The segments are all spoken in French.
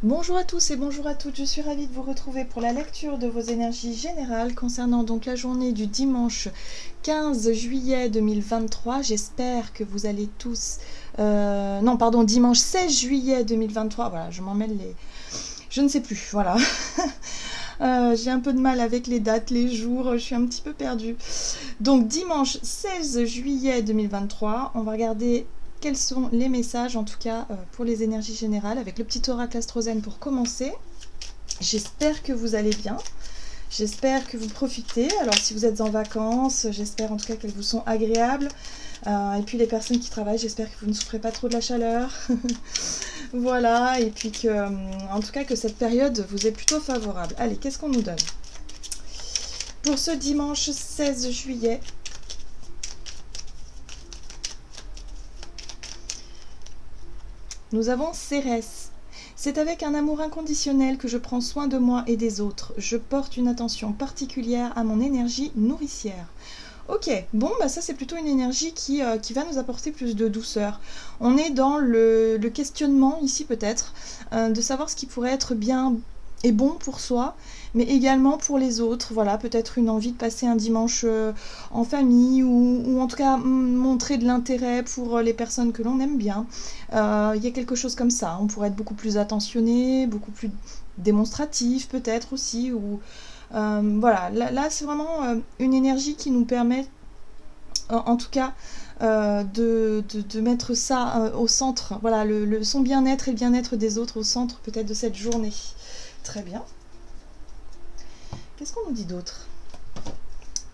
Bonjour à tous et bonjour à toutes, je suis ravie de vous retrouver pour la lecture de vos énergies générales concernant donc la journée du dimanche 15 juillet 2023. J'espère que vous allez tous... non, pardon, dimanche 16 juillet 2023, voilà, je m'en mêle les... Je ne sais plus, voilà. J'ai un peu de mal avec les dates, les jours, je suis un petit peu perdue. Donc dimanche 16 juillet 2023, on va regarder quels sont les messages, en tout cas pour les énergies générales, avec le petit oracle astrozène pour commencer. J'espère que vous allez bien, j'espère que vous profitez. Alors si vous êtes en vacances, j'espère en tout cas qu'elles vous sont agréables. Et puis les personnes qui travaillent, j'espère que vous ne souffrez pas trop de la chaleur. Voilà, et puis que, en tout cas que cette période vous est plutôt favorable. Allez, qu'est-ce qu'on nous donne pour ce dimanche 16 juillet? Nous avons Cérès. C'est avec un amour inconditionnel que je prends soin de moi et des autres. Je porte une attention particulière à mon énergie nourricière. Ok, bon, bah ça c'est plutôt une énergie qui va nous apporter plus de douceur. On est dans le questionnement ici peut-être, de savoir ce qui pourrait être bien et bon pour soi, mais également pour les autres. Voilà, peut-être une envie de passer un dimanche en famille ou en tout cas montrer de l'intérêt pour les personnes que l'on aime bien. Il y a quelque chose comme ça. On pourrait être beaucoup plus attentionné, beaucoup plus démonstratif peut-être aussi, ou voilà, là c'est vraiment une énergie qui nous permet, en tout cas, de mettre ça au centre, voilà, son bien-être et le bien-être des autres au centre peut-être de cette journée. Très bien. Qu'est-ce qu'on nous dit d'autre?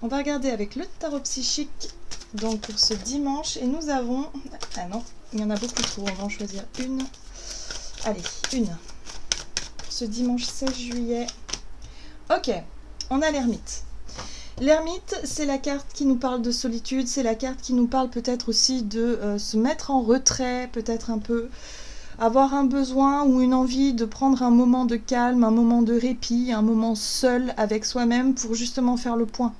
On va regarder avec le tarot psychique, donc pour ce dimanche, et nous avons... Ah non, il y en a beaucoup trop, on va en choisir une. Allez, une. Pour ce dimanche 16 juillet... Ok, on a l'ermite. L'ermite, c'est la carte qui nous parle de solitude, c'est la carte qui nous parle peut-être aussi de se mettre en retrait, peut-être un peu, avoir un besoin ou une envie de prendre un moment de calme, un moment de répit, un moment seul avec soi-même pour justement faire le point.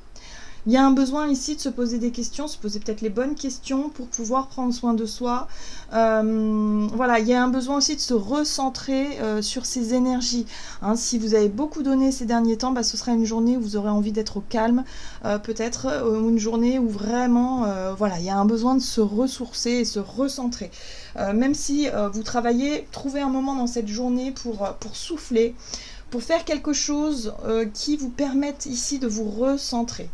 Il y a un besoin ici de se poser des questions, se poser peut-être les bonnes questions pour pouvoir prendre soin de soi. Voilà, il y a un besoin aussi de se recentrer sur ses énergies. Hein, si vous avez beaucoup donné ces derniers temps, bah, ce sera une journée où vous aurez envie d'être au calme, peut-être, ou une journée où vraiment, voilà, il y a un besoin de se ressourcer et se recentrer. Même si vous travaillez, trouvez un moment dans cette journée pour souffler, pour faire quelque chose qui vous permette ici de vous recentrer.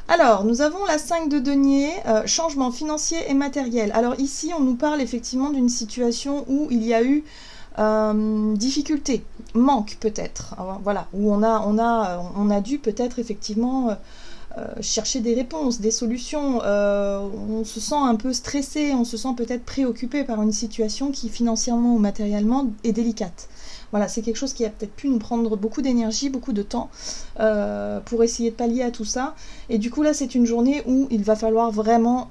Alors, nous avons la 5 de denier, changement financier et matériel. Alors ici, on nous parle effectivement d'une situation où il y a eu difficulté, manque peut-être, voilà, où on a dû peut-être effectivement chercher des réponses, des solutions, on se sent un peu stressé, on se sent peut-être préoccupé par une situation qui financièrement ou matériellement est délicate. Voilà, c'est quelque chose qui a peut-être pu nous prendre beaucoup d'énergie, beaucoup de temps pour essayer de pallier à tout ça. Et du coup, là, c'est une journée où il va falloir vraiment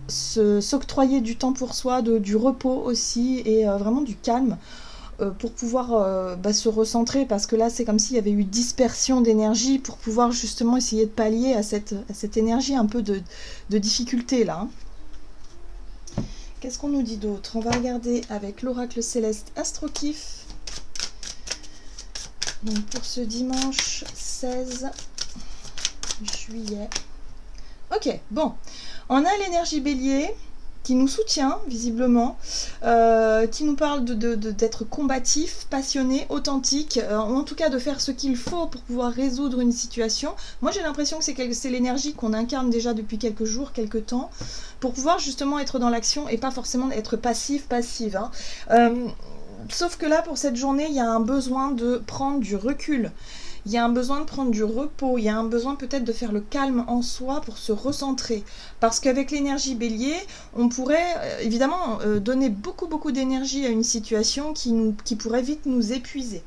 s'octroyer du temps pour soi, du repos aussi, et vraiment du calme pour pouvoir se recentrer, parce que là, c'est comme s'il y avait eu dispersion d'énergie pour pouvoir justement essayer de pallier à cette énergie un peu de difficulté, là. Qu'est-ce qu'on nous dit d'autre? On va regarder avec l'oracle céleste Astrokif. Donc pour ce dimanche 16 juillet. Ok, bon. On a l'énergie bélier qui nous soutient visiblement, qui nous parle d'être combatif, passionné, authentique, ou en tout cas de faire ce qu'il faut pour pouvoir résoudre une situation. Moi j'ai l'impression que c'est l'énergie qu'on incarne déjà depuis quelques jours, quelques temps, pour pouvoir justement être dans l'action et pas forcément être passive. Hein. Sauf que là, pour cette journée, il y a un besoin de prendre du recul. Il y a un besoin de prendre du repos. Il y a un besoin peut-être de faire le calme en soi pour se recentrer. Parce qu'avec l'énergie bélier, on pourrait évidemment donner beaucoup d'énergie à une situation qui pourrait vite nous épuiser.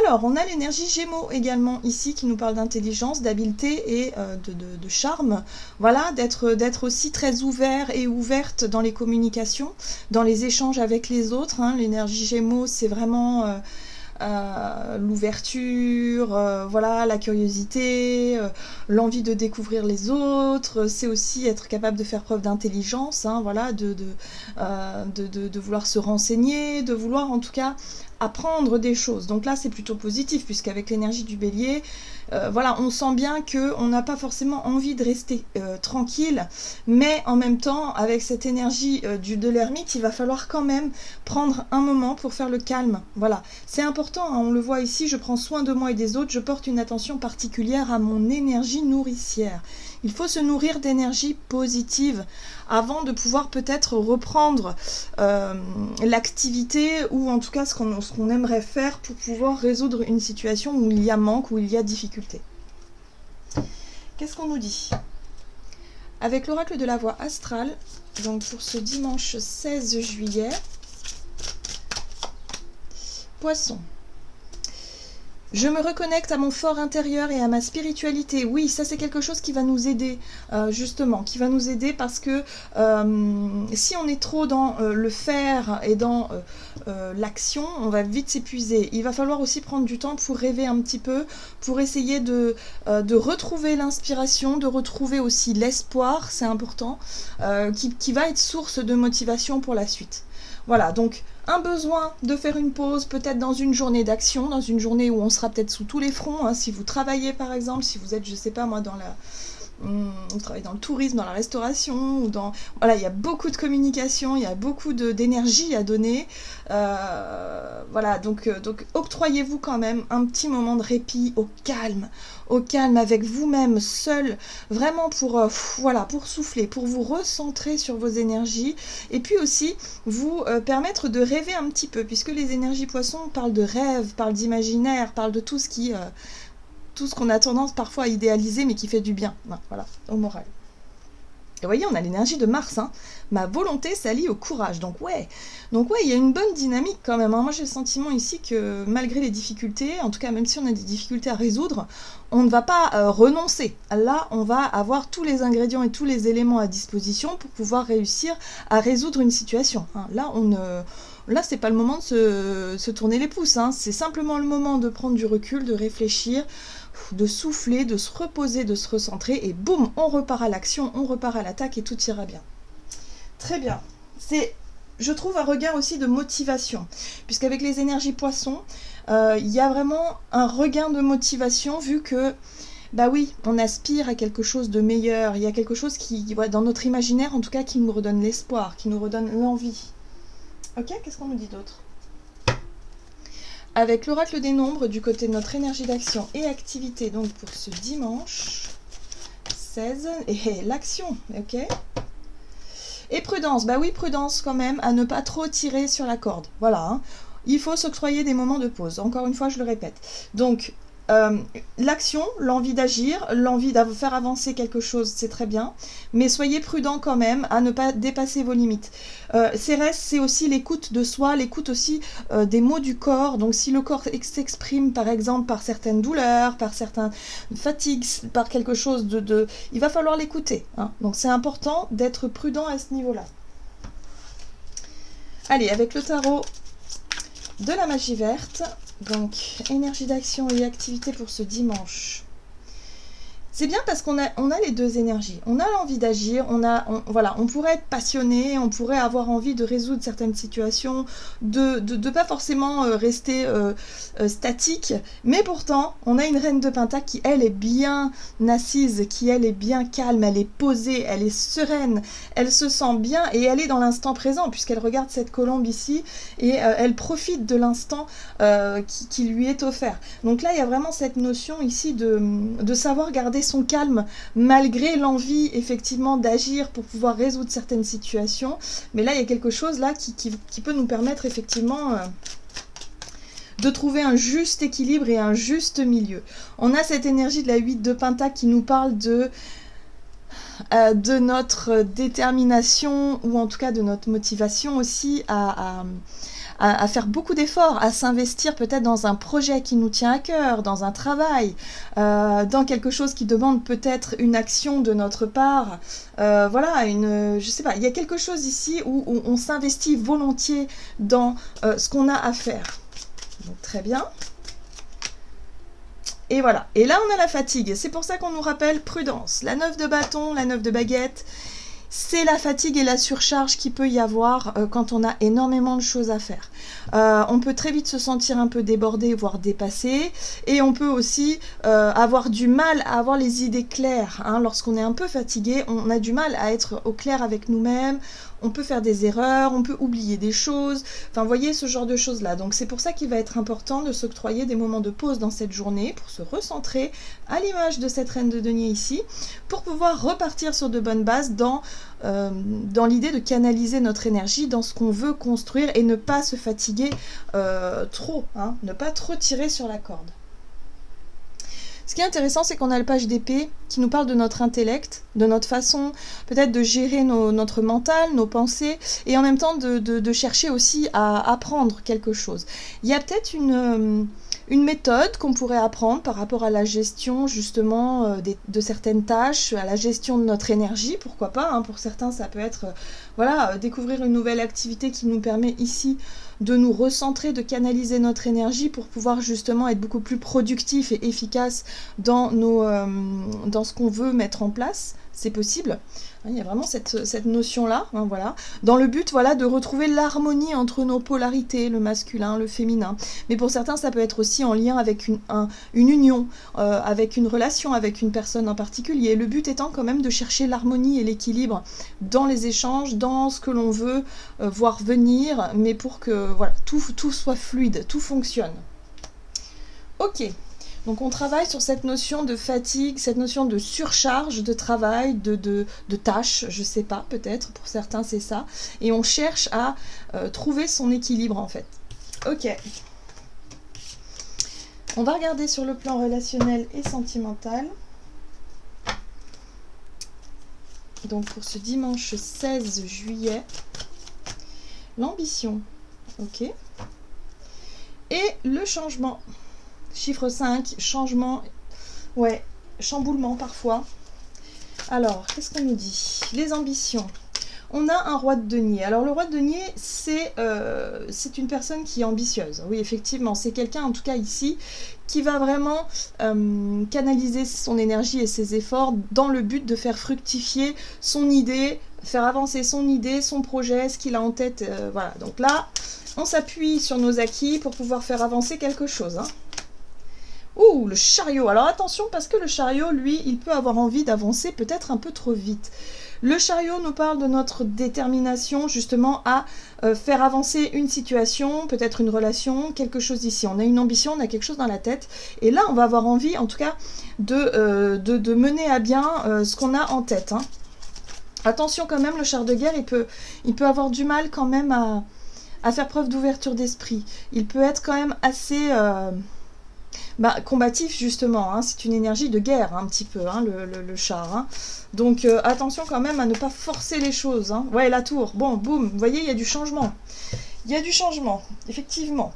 Alors, on a l'énergie Gémeaux également ici qui nous parle d'intelligence, d'habileté et de charme. Voilà, d'être aussi très ouvert et ouverte dans les communications, dans les échanges avec les autres. Hein. L'énergie Gémeaux, c'est vraiment l'ouverture, voilà, la curiosité, l'envie de découvrir les autres. C'est aussi être capable de faire preuve d'intelligence, hein, voilà, de vouloir se renseigner, de vouloir en tout cas apprendre des choses. Donc là, c'est plutôt positif, puisqu'avec l'énergie du bélier, voilà, on sent bien qu'on n'a pas forcément envie de rester tranquille, mais en même temps, avec cette énergie de l'ermite, il va falloir quand même prendre un moment pour faire le calme. Voilà, c'est important, hein, on le voit ici, je prends soin de moi et des autres, je porte une attention particulière à mon énergie nourricière. Il faut se nourrir d'énergie positive avant de pouvoir peut-être reprendre l'activité ou en tout cas ce qu'on aimerait faire pour pouvoir résoudre une situation où il y a manque, où il y a difficulté. Qu'est-ce qu'on nous dit? Avec l'oracle de la voie astrale, donc pour ce dimanche 16 juillet, Poisson. Je me reconnecte à mon fort intérieur et à ma spiritualité. Oui, ça c'est quelque chose qui va nous aider, justement, qui va nous aider parce que si on est trop dans le faire et dans l'action, on va vite s'épuiser. Il va falloir aussi prendre du temps pour rêver un petit peu, pour essayer de retrouver l'inspiration, de retrouver aussi l'espoir, c'est important, qui va être source de motivation pour la suite. Voilà, donc un besoin de faire une pause, peut-être dans une journée d'action, dans une journée où on sera peut-être sous tous les fronts, hein, si vous travaillez par exemple, si vous êtes, je sais pas moi, vous travaillez dans le tourisme, dans la restauration, ou dans... Voilà, il y a beaucoup de communication, il y a beaucoup d'énergie à donner. Voilà, donc octroyez-vous quand même un petit moment de répit au calme avec vous-même, seul, vraiment pour souffler, pour vous recentrer sur vos énergies, et puis aussi vous permettre de rêver un petit peu, puisque les énergies poissons parlent de rêve, parlent d'imaginaire, parlent de tout ce qu'on a tendance parfois à idéaliser, mais qui fait du bien, voilà, au moral. Et vous voyez, on a l'énergie de Mars, hein. Ma volonté s'allie au courage, donc ouais, il y a une bonne dynamique quand même, hein. Moi j'ai le sentiment ici que malgré les difficultés, en tout cas même si on a des difficultés à résoudre, on ne va pas renoncer. Là, on va avoir tous les ingrédients et tous les éléments à disposition pour pouvoir réussir à résoudre une situation, hein. Là, c'est pas le moment de se tourner les pouces, hein. C'est simplement le moment de prendre du recul, de réfléchir, de souffler, de se reposer, de se recentrer, et boum, on repart à l'action, on repart à l'attaque et tout ira bien. Très bien. C'est, je trouve, un regain aussi de motivation, puisqu'avec les énergies poissons, il y a vraiment un regain de motivation vu que, bah oui, on aspire à quelque chose de meilleur, il y a quelque chose qui, dans notre imaginaire en tout cas, qui nous redonne l'espoir, qui nous redonne l'envie. Ok, qu'est-ce qu'on nous dit d'autre? Avec l'oracle des nombres du côté de notre énergie d'action et activité, donc pour ce dimanche 16, et l'action, ok. Et prudence, bah oui, prudence quand même, à ne pas trop tirer sur la corde, voilà, hein. Il faut s'octroyer des moments de pause, encore une fois je le répète. Donc l'action, l'envie d'agir, l'envie de faire avancer quelque chose, c'est très bien, mais soyez prudent quand même à ne pas dépasser vos limites. Cérès, c'est aussi l'écoute de soi, l'écoute aussi des mots du corps. Donc si le corps s'exprime par exemple par certaines douleurs, par certaines fatigues, par quelque chose il va falloir l'écouter, hein. Donc c'est important d'être prudent à ce niveau-là. Allez, avec le tarot de la magie verte, donc énergie d'action et activité pour ce dimanche. C'est bien parce qu'on a les deux énergies. On a l'envie d'agir, voilà, on pourrait être passionné, on pourrait avoir envie de résoudre certaines situations, de pas forcément rester statique, mais pourtant, on a une reine de Pentacle qui, elle, est bien assise, qui, elle, est bien calme, elle est posée, elle est sereine, elle se sent bien et elle est dans l'instant présent, puisqu'elle regarde cette colombe ici et elle profite de l'instant qui lui est offert. Donc là, il y a vraiment cette notion ici de savoir garder son calme malgré l'envie effectivement d'agir pour pouvoir résoudre certaines situations, mais là il y a quelque chose là qui peut nous permettre effectivement de trouver un juste équilibre et un juste milieu. On a cette énergie de la 8 de Pentacle qui nous parle de notre détermination, ou en tout cas de notre motivation aussi à faire beaucoup d'efforts, à s'investir peut-être dans un projet qui nous tient à cœur, dans un travail, dans quelque chose qui demande peut-être une action de notre part. Voilà, je sais pas, il y a quelque chose ici où on s'investit volontiers dans ce qu'on a à faire. Donc, très bien. Et voilà. Et là, on a la fatigue. C'est pour ça qu'on nous rappelle prudence. La 9 de bâton, la 9 de baguette, c'est la fatigue et la surcharge qu'il peut y avoir quand on a énormément de choses à faire. On peut très vite se sentir un peu débordé, voire dépassé, et on peut aussi avoir du mal à avoir les idées claires. Hein. Lorsqu'on est un peu fatigué, on a du mal à être au clair avec nous-mêmes, on peut faire des erreurs, on peut oublier des choses, enfin vous voyez ce genre de choses-là. Donc c'est pour ça qu'il va être important de s'octroyer des moments de pause dans cette journée pour se recentrer à l'image de cette reine de denier ici, pour pouvoir repartir sur de bonnes bases dans l'idée de canaliser notre énergie dans ce qu'on veut construire et ne pas se fatiguer trop, hein, ne pas trop tirer sur la corde. Ce qui est intéressant, c'est qu'on a le page d'épée qui nous parle de notre intellect, de notre façon peut-être de gérer notre mental, nos pensées, et en même temps de chercher aussi à apprendre quelque chose. Il y a peut-être une méthode qu'on pourrait apprendre par rapport à la gestion justement de certaines tâches, à la gestion de notre énergie, pourquoi pas, hein, pour certains ça peut être voilà, découvrir une nouvelle activité qui nous permet ici de nous recentrer, de canaliser notre énergie pour pouvoir justement être beaucoup plus productif et efficace dans ce qu'on veut mettre en place. C'est possible. Il y a vraiment cette notion-là, hein, voilà, dans le but voilà, de retrouver l'harmonie entre nos polarités, le masculin, le féminin. Mais pour certains, ça peut être aussi en lien avec une union, avec une relation, avec une personne en particulier. Le but étant quand même de chercher l'harmonie et l'équilibre dans les échanges, dans ce que l'on veut voir venir, mais pour que voilà, tout soit fluide, tout fonctionne. Ok. Donc on travaille sur cette notion de fatigue, cette notion de surcharge de travail, de tâches, je sais pas, peut-être, pour certains c'est ça. Et on cherche à trouver son équilibre en fait. Ok. On va regarder sur le plan relationnel et sentimental. Donc pour ce dimanche 16 juillet, l'ambition, ok. Et le changement. Chiffre 5, changement, ouais, chamboulement parfois. Alors, qu'est-ce qu'on nous dit? Les ambitions. On a un roi de denier. Alors, le roi de denier, c'est une personne qui est ambitieuse. Oui, effectivement, c'est quelqu'un, en tout cas ici, qui va vraiment canaliser son énergie et ses efforts dans le but de faire fructifier son idée, faire avancer son idée, son projet, ce qu'il a en tête. Voilà, donc là, on s'appuie sur nos acquis pour pouvoir faire avancer quelque chose, hein. Ouh, le chariot. Alors attention parce que le chariot, lui, il peut avoir envie d'avancer peut-être un peu trop vite. Le chariot nous parle de notre détermination justement à faire avancer une situation, peut-être une relation, quelque chose ici. On a une ambition, on a quelque chose dans la tête. Et là, on va avoir envie, en tout cas, de mener à bien ce qu'on a en tête, hein. Attention quand même, le char de guerre, il peut avoir du mal quand même à faire preuve d'ouverture d'esprit. Il peut être quand même assez... combatif justement, hein, c'est une énergie de guerre un petit peu, hein, le char. Hein. Donc attention quand même à ne pas forcer les choses. Hein. Ouais, la tour, bon, boum, vous voyez, il y a du changement. Il y a du changement, effectivement.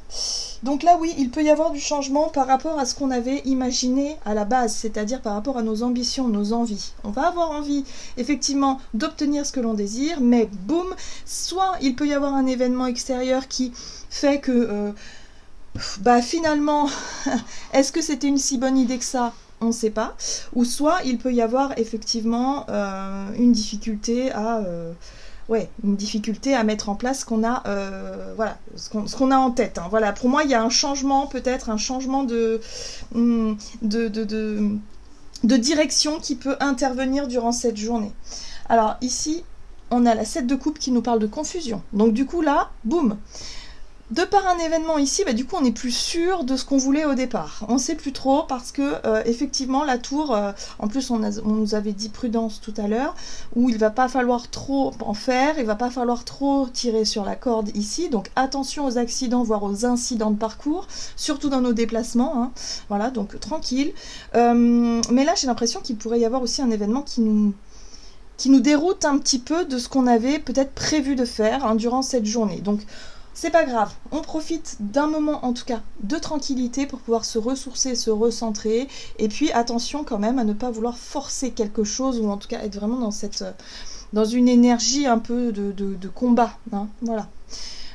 Donc là, oui, il peut y avoir du changement par rapport à ce qu'on avait imaginé à la base, c'est-à-dire par rapport à nos ambitions, nos envies. On va avoir envie, effectivement, d'obtenir ce que l'on désire, mais boum, soit il peut y avoir un événement extérieur qui fait que... finalement, est-ce que c'était une si bonne idée que ça? On ne sait pas. Ou soit il peut y avoir effectivement une difficulté à mettre en place ce qu'on a, ce qu'on a en tête. Hein. Voilà, pour moi, il y a un changement, peut-être un changement de direction qui peut intervenir durant cette journée. Alors ici, on a la 7 de coupe qui nous parle de confusion. Donc du coup là, boum. De par un événement ici, du coup on n'est plus sûr de ce qu'on voulait au départ. On ne sait plus trop parce que effectivement la tour, en plus on nous avait dit prudence tout à l'heure, où il ne va pas falloir trop en faire, il ne va pas falloir trop tirer sur la corde ici, donc attention aux accidents, voire aux incidents de parcours, surtout dans nos déplacements, hein. Voilà, donc tranquille. Mais là j'ai l'impression qu'il pourrait y avoir aussi un événement qui nous déroute un petit peu de ce qu'on avait peut-être prévu de faire, hein, durant cette journée. Donc c'est pas grave, on profite d'un moment en tout cas de tranquillité pour pouvoir se ressourcer, se recentrer, et puis attention quand même à ne pas vouloir forcer quelque chose, ou en tout cas être vraiment dans une énergie un peu de combat, hein, voilà.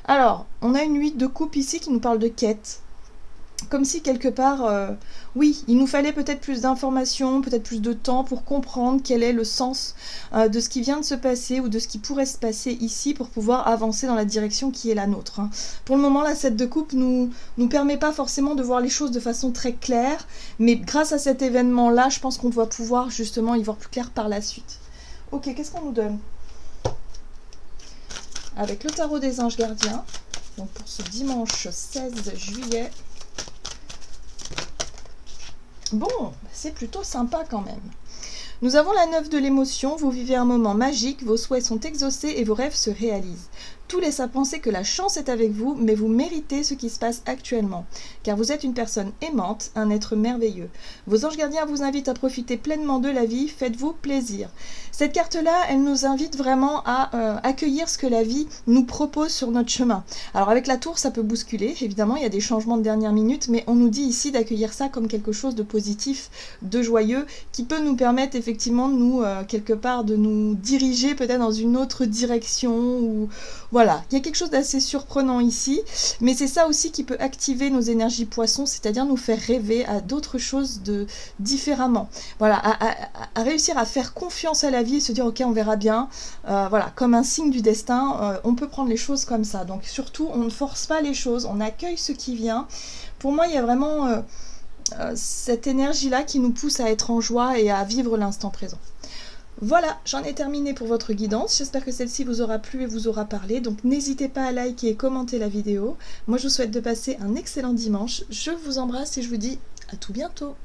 Alors, on a une 8 de coupe ici qui nous parle de quête, comme si quelque part, oui, il nous fallait peut-être plus d'informations, peut-être plus de temps pour comprendre quel est le sens de ce qui vient de se passer ou de ce qui pourrait se passer ici pour pouvoir avancer dans la direction qui est la nôtre. Hein. Pour le moment, la 7 de coupe nous permet pas forcément de voir les choses de façon très claire, mais grâce à cet événement-là, je pense qu'on va pouvoir justement y voir plus clair par la suite. Ok, qu'est-ce qu'on nous donne? Avec le tarot des anges gardiens, donc pour ce dimanche 16 juillet. Bon, c'est plutôt sympa quand même. Nous avons la 9 de l'émotion, vous vivez un moment magique, vos souhaits sont exaucés et vos rêves se réalisent. Tout laisse à penser que la chance est avec vous, mais vous méritez ce qui se passe actuellement, car vous êtes une personne aimante, un être merveilleux. Vos anges gardiens vous invitent à profiter pleinement de la vie, faites-vous plaisir. Cette carte-là, elle nous invite vraiment à accueillir ce que la vie nous propose sur notre chemin. Alors avec la tour, ça peut bousculer, évidemment, il y a des changements de dernière minute, mais on nous dit ici d'accueillir ça comme quelque chose de positif, de joyeux, qui peut nous permettre effectivement de nous, quelque part, de nous diriger peut-être dans une autre direction, ou voilà, il y a quelque chose d'assez surprenant ici, mais c'est ça aussi qui peut activer nos énergies poissons, c'est-à-dire nous faire rêver à d'autres choses différemment. Voilà, à réussir à faire confiance à la vie et se dire ok, on verra bien, voilà, comme un signe du destin, on peut prendre les choses comme ça. Donc surtout, on ne force pas les choses, on accueille ce qui vient. Pour moi, il y a vraiment cette énergie-là qui nous pousse à être en joie et à vivre l'instant présent. Voilà, j'en ai terminé pour votre guidance. J'espère que celle-ci vous aura plu et vous aura parlé. Donc n'hésitez pas à liker et commenter la vidéo. Moi, je vous souhaite de passer un excellent dimanche. Je vous embrasse et je vous dis à tout bientôt.